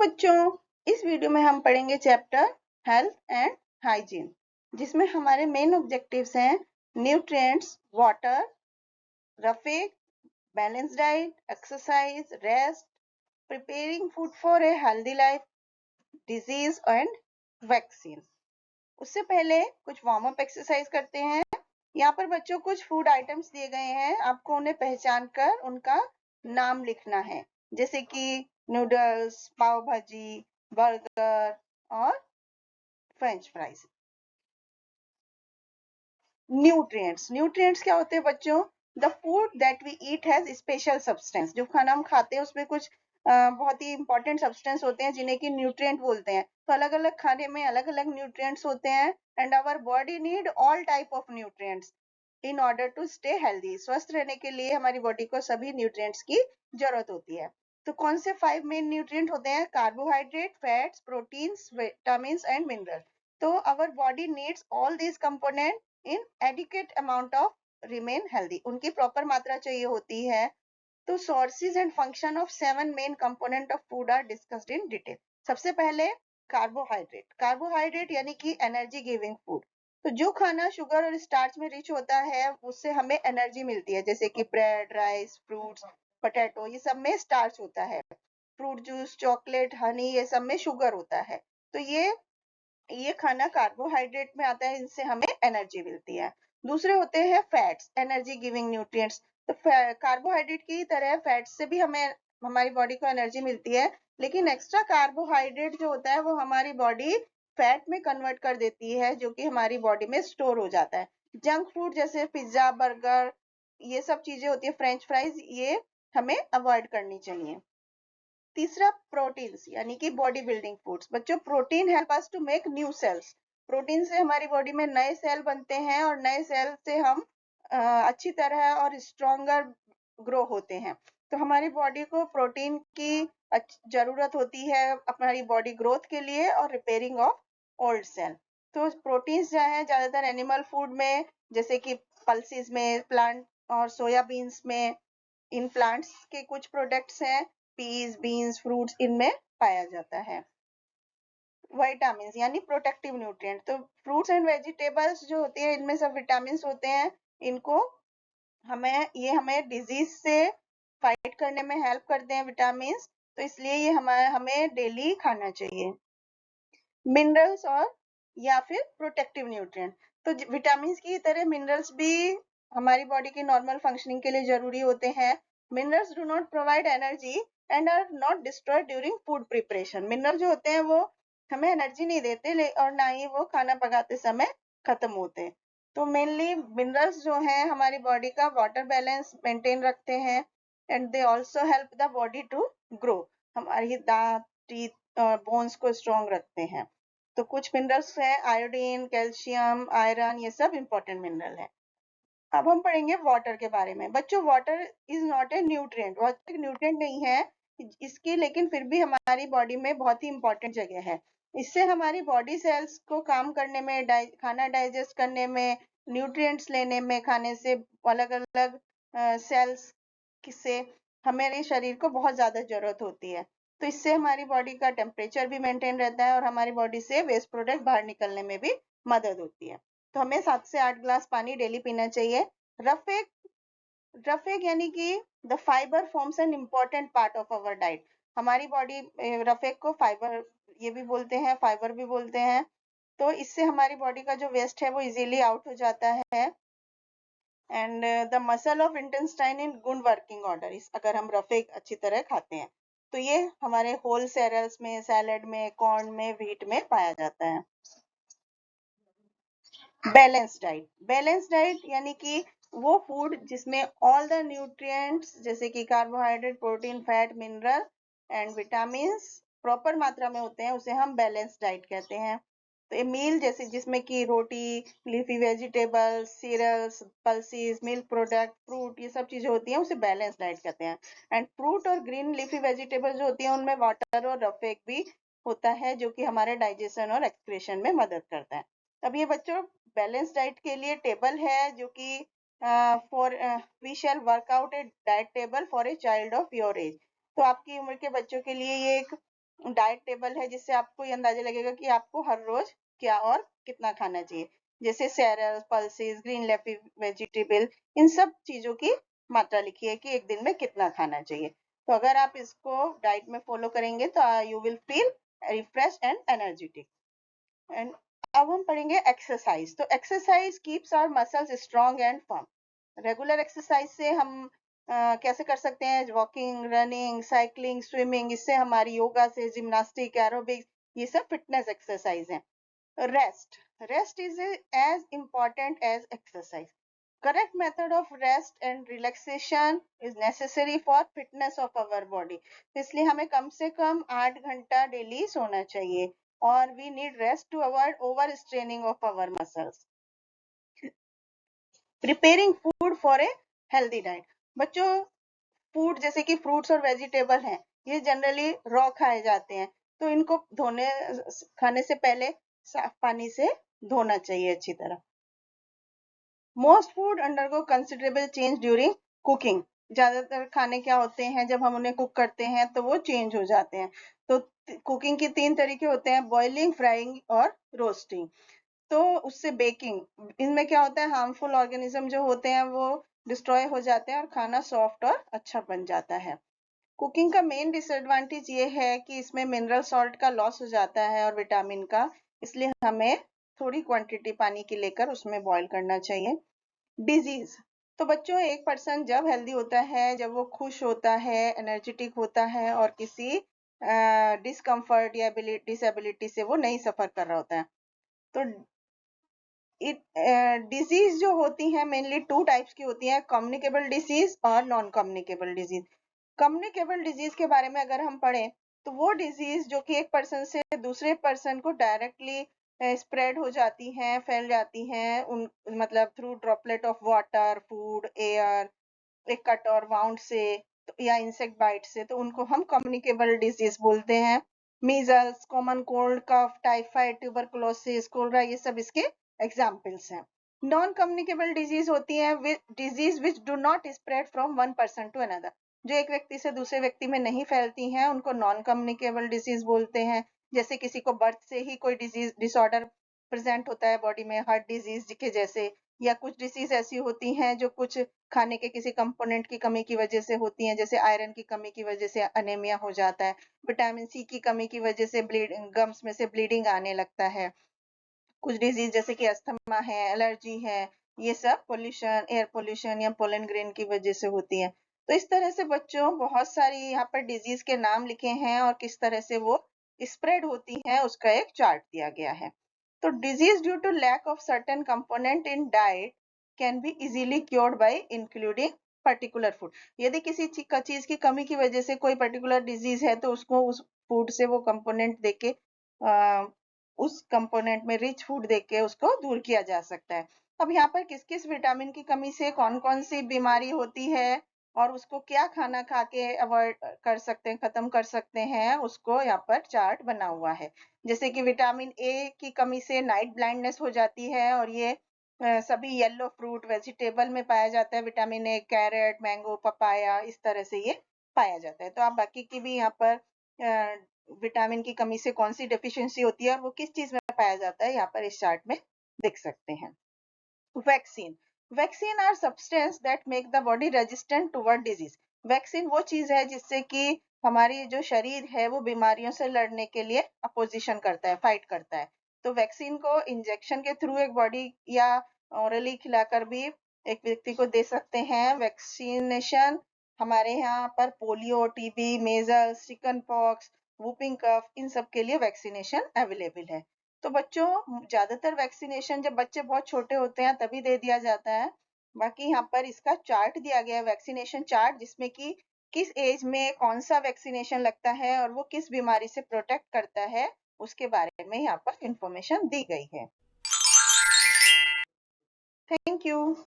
बच्चों, इस वीडियो में हम पढ़ेंगे चैप्टर हेल्थ एंड हाइजीन, जिसमें हमारे मेन ऑब्जेक्टिव्स हैं न्यूट्रिएंट्स, वाटर, रफेक, balance diet, exercise, rest, preparing food for a healthy life, disease and vaccine. उससे पहले कुछ वार्म अप एक्सरसाइज करते हैं। यहाँ पर बच्चों कुछ फूड आइटम्स दिए गए हैं, आपको उन्हें पहचान कर उनका नाम लिखना है, जैसे कि नूडल्स, पाव भाजी, बर्गर और फ्रेंच फ्राइज। न्यूट्रिएंट्स क्या होते हैं बच्चों? The food that we eat has special substance. जो खाना हम खाते हैं उसमें कुछ बहुत ही इंपॉर्टेंट सब्सटेंस होते हैं जिन्हें कि न्यूट्रिएंट बोलते हैं। तो अलग अलग खाने में अलग अलग न्यूट्रिएंट्स होते हैं and our body need all type of nutrients in order to stay healthy. स्वस्थ रहने के लिए हमारी बॉडी को सभी न्यूट्रिएंट्स की जरूरत होती है। तो कौन से 5 मेन न्यूट्रिएंट होते हैं? Carbohydrate, fats, proteins, vitamins and mineral. तो our body needs all these component in adequate amount of remain healthy. उनकी प्रॉपर मात्रा चाहिए होती है। तो sources and function of 7 main component of food are discussed in detail. सबसे पहले carbohydrate. Carbohydrate यानी कि एनर्जी गिविंग फूड। तो जो खाना शुगर और स्टार्च में रिच होता है उससे हमें एनर्जी मिलती है, जैसे कि ब्रेड, राइस, फ्रूट्स, पोटैटो, ये सब में स्टार्च होता है। फ्रूट जूस, चॉकलेट, हनी, ये सब में शुगर होता है। तो ये खाना कार्बोहाइड्रेट में आता है, इनसे हमें एनर्जी मिलती है। दूसरे होते हैं फैट्स, एनर्जी गिविंग न्यूट्रिएंट्स। तो कार्बोहाइड्रेट की तरह फैट्स से भी हमें हमारी बॉडी को एनर्जी मिलती है, लेकिन एक्स्ट्रा कार्बोहाइड्रेट जो होता है वो हमारी बॉडी फैट में कन्वर्ट कर देती है, जो कि हमारी बॉडी में स्टोर हो जाता है। जंक फूड जैसे पिज्जा, बर्गर, ये सब चीजें होती है, फ्रेंच फ्राइज, ये हमें अवॉइड करनी चाहिए। तीसरा प्रोटीन्स यानी कि बॉडी बिल्डिंग फूड्स। बच्चों, protein help us to make new cells. Protein से हमारी बॉडी में नए सेल बनते हैं और नए सेल से हम अच्छी तरह और स्ट्रॉन्गर ग्रो होते हैं। तो हमारी बॉडी को प्रोटीन की जरूरत होती है हमारी बॉडी ग्रोथ के लिए और रिपेयरिंग ऑफ ओल्ड सेल। तो प्रोटीन्स जो है ज्यादातर एनिमल फूड में, जैसे कि पल्सेस में, प्लांट और सोयाबीन्स में, इन प्लांट्स के कुछ प्रोडक्ट्स हैं, पीज, बीन्स, फ्रूट्स, इनमें पाया जाता है। विटामिन यानी प्रोटेक्टिव न्यूट्रिएंट। तो फ्रूट्स एंड वेजिटेबल्स जो होते हैं इनमें सब विटामिन होते हैं। इनको हमें डिजीज से फाइट करने में हेल्प करते हैं विटामिन, तो इसलिए ये हमें डेली खाना चाहिए। मिनरल्स और या फिर प्रोटेक्टिव न्यूट्रिएंट। तो विटामिन की तरह मिनरल्स भी हमारी बॉडी की नॉर्मल फंक्शनिंग के लिए जरूरी होते हैं। Minerals do not provide energy and are not destroyed during food preparation. Mineral जो होते हैं वो हमें एनर्जी नहीं देते और ना ही वो खाना पकाते समय खत्म होते। तो मेनली मिनरल्स जो हैं हमारी बॉडी का वाटर बैलेंस मेंटेन रखते हैं and they also help the body to grow. हमारी दांत, टीथ और बोन्स को स्ट्रॉन्ग रखते हैं। तो कुछ मिनरल्स हैं आयोडीन, कैल्शियम, आयरन, ये सब इंपॉर्टेंट मिनरल है। अब हम पढ़ेंगे वाटर के बारे में। बच्चों, water is not a nutrient. Water एक न्यूट्रिएंट नहीं है इसकी, लेकिन फिर भी हमारी बॉडी में बहुत ही इंपॉर्टेंट जगह है। इससे हमारी बॉडी सेल्स को काम करने में, खाना डाइजेस्ट करने में, न्यूट्रिएंट्स लेने में, खाने से अलग अलग सेल्स से हमारे शरीर को बहुत ज्यादा जरूरत होती है। तो इससे हमारी बॉडी का टेम्परेचर भी मेंटेन रहता है और हमारी बॉडी से वेस्ट प्रोडक्ट बाहर निकलने में भी मदद होती है। तो हमें 7 से 8 ग्लास पानी डेली पीना चाहिए। रफेक रफेक यानी कि the fibre forms an important part of our diet. हमारी बॉडी रफेक को फाइबर ये भी बोलते हैं, फाइबर भी बोलते हैं। तो इससे हमारी बॉडी का जो वेस्ट है वो इजीली आउट हो जाता है and the muscle of intestine in good working order अगर हम रफेक अच्छी तरह खाते हैं। तो ये हमारे होल सेरेल्स में, सैलेड में, कॉर्न में, व्हीट में पाया जाता है। बैलेंस डाइट यानी कि वो फूड जिसमें ऑल द न्यूट्रिएंट्स जैसे कि carbohydrate, protein, fat, mineral and vitamin proper मात्रा में होते हैं, उसे हम बैलेंस डाइट कहते हैं। तो ये मील जैसे जिसमें कि रोटी, leafy vegetables, cereals, pulses, milk product, fruit, ये सब चीजें होती हैं, उसे बैलेंस डाइट कहते हैं। एंड फ्रूट और ग्रीन लीफी वेजिटेबल्स जो होती हैं उनमें वाटर और रफेक भी होता है, जो कि हमारे डाइजेशन और एक्सक्रीशन में मदद करता है। अब ये बच्चों बैलेंस डाइट के लिए टेबल है, जो कि for we shall work out a diet table for a child of your age. तो आपकी उम्र के बच्चों के लिए ये एक डाइट टेबल है जिससे आपको ये अंदाजा लगेगा कि आपको हर रोज क्या और कितना खाना चाहिए, जैसे सेरेल्स, पल्सेस, ग्रीन लीफी वेजिटेबल, इन सब चीजों की मात्रा लिखी है कि एक दिन में कितना खाना चाहिए। तो अगर आप इसको डाइट में फॉलो करेंगे तो you will feel refresh and energetic. And अब हम पढ़ेंगे एक्सरसाइज। तो exercise keeps our muscles strong and firm. Regular exercise से हम कैसे कर सकते हैं? वॉकिंग, रनिंग, साइकिलिंग, स्विमिंग, इससे हमारी योगा से, जिम्नास्टिक, एरोबिक्स, ये सब फिटनेस एक्सरसाइज हैं। Rest, rest is as important as exercise. Correct method of rest and relaxation is necessary for fitness of our body. तो इसलिए हमें कम से कम 8 घंटा डेली सोना चाहिए और we need rest to avoid overstraining of our muscles. Preparing food for a healthy diet. बच्चों, food जैसे कि फ्रूट्स और वेजिटेबल हैं, ये जनरली रॉ खाए जाते हैं, तो इनको खाने से पहले साफ पानी से धोना चाहिए अच्छी तरह। Most food undergo considerable change during cooking. ज्यादातर खाने क्या होते हैं जब हम उन्हें कुक करते हैं तो वो चेंज हो जाते हैं। तो कुकिंग के 3 तरीके होते हैं, बॉइलिंग, फ्राइंग और रोस्टिंग। तो उससे बेकिंग, इनमें क्या होता है, हार्मफुल ऑर्गेनिज्म जो होते हैं वो डिस्ट्रॉय हो जाते हैं और खाना सॉफ्ट और अच्छा बन जाता है। कुकिंग का मेन डिसएडवांटेज ये है कि इसमें मिनरल सॉल्ट का लॉस हो जाता है और विटामिन का, इसलिए हमें थोड़ी क्वांटिटी पानी की लेकर उसमें बॉईल करना चाहिए। डिजीज, तो बच्चों एक पर्सन जब हेल्दी होता है, जब वो खुश होता है, एनर्जेटिक होता है और किसी डिस्कम्फर्ट या डिसेबिलिटी से वो नहीं सफर कर रहा होता है। तो डिजीज जो होती है मेनली 2 टाइप्स की होती है, कम्युनिकेबल डिजीज और non communicable disease. Communicable disease के बारे में अगर हम पढ़ें तो वो डिजीज जो कि एक पर्सन से दूसरे पर्सन को डायरेक्टली स्प्रेड हो जाती हैं, फैल जाती हैं, उन मतलब through droplet of water, food, air, एक कट और वाउंड से या इंसेक्ट बाइट से, तो उनको हम कम्युनिकेबल डिजीज बोलते हैं। मीजल्स, कॉमन कोल्ड, कफ, टाइफाइड, ट्यूबरकुलोसिस, कोलरा, ये सब इसके एग्जाम्पल्स हैं। नॉन कम्युनिकेबल डिजीज होती है disease which do not spread from one person to another, जो एक व्यक्ति से दूसरे व्यक्ति में नहीं फैलती हैं, उनको नॉन कम्युनिकेबल डिजीज बोलते हैं। जैसे किसी को बर्थ से ही कोई डिजीज डिसऑर्डर प्रेजेंट होता है बॉडी में, हार्ट डिजीज के जैसे, या कुछ डिसीज ऐसी होती हैं जो कुछ खाने के किसी कंपोनेंट की कमी की वजह से होती हैं, जैसे आयरन की कमी की वजह से अनेमिया हो जाता है, विटामिन सी की कमी की वजह से गम्स में से ब्लीडिंग आने लगता है। कुछ डिजीज जैसे कि अस्थमा है, एलर्जी है, ये सब पोल्यूशन, एयर पोल्यूशन या पोलन ग्रेन की वजह से होती है। तो इस तरह से बच्चों बहुत सारी यहाँ पर डिजीज के नाम लिखे हैं और किस तरह से वो स्प्रेड होती हैं उसका एक चार्ट दिया गया है। तो disease due to lack of certain component in diet can be easily cured by including particular food. यदि किसी चीज की कमी की वजह से कोई पर्टिकुलर डिजीज है तो उसको उस फूड से वो कंपोनेंट देके उस कंपोनेंट में रिच फूड देख के उसको दूर किया जा सकता है। अब यहाँ पर किस किस विटामिन की कमी से कौन कौन सी बीमारी होती है और उसको क्या खाना खा के अवॉइड कर सकते हैं, खत्म कर सकते हैं, उसको यहाँ पर चार्ट बना हुआ है। जैसे कि विटामिन ए की कमी से नाइट ब्लाइंडनेस हो जाती है और ये सभी येलो फ्रूट वेजिटेबल में पाया जाता है। Vitamin A carrot, mango, papaya, इस तरह से ये पाया जाता है। तो आप बाकी की भी यहाँ पर विटामिन की कमी से कौन सी डेफिशिएंसी होती है और वो किस चीज में पाया जाता है यहाँ पर इस चार्ट में देख सकते हैं। Vaccine, vaccine are substance that make the body resistant toward disease. Vaccine वो चीज है जिससे कि हमारी जो शरीर है वो बीमारियों से लड़ने के लिए अपोजिशन करता है, फाइट करता है। तो वैक्सीन को इंजेक्शन के थ्रू एक बॉडी या ऑरली खिलाकर भी एक व्यक्ति को दे सकते हैं। वैक्सीनेशन हमारे यहाँ पर polio, TB, measles, chicken pox, whooping cough, इन सब के लिए वैक्सीनेशन अवेलेबल है। तो बच्चों ज्यादातर वैक्सीनेशन जब बच्चे बहुत छोटे होते हैं तभी दे दिया जाता है। बाकी यहाँ पर इसका चार्ट दिया गया है, वैक्सीनेशन चार्ट, जिसमें कि किस एज में कौन सा वैक्सीनेशन लगता है और वो किस बीमारी से प्रोटेक्ट करता है उसके बारे में यहाँ पर इंफॉर्मेशन दी गई है। Thank you.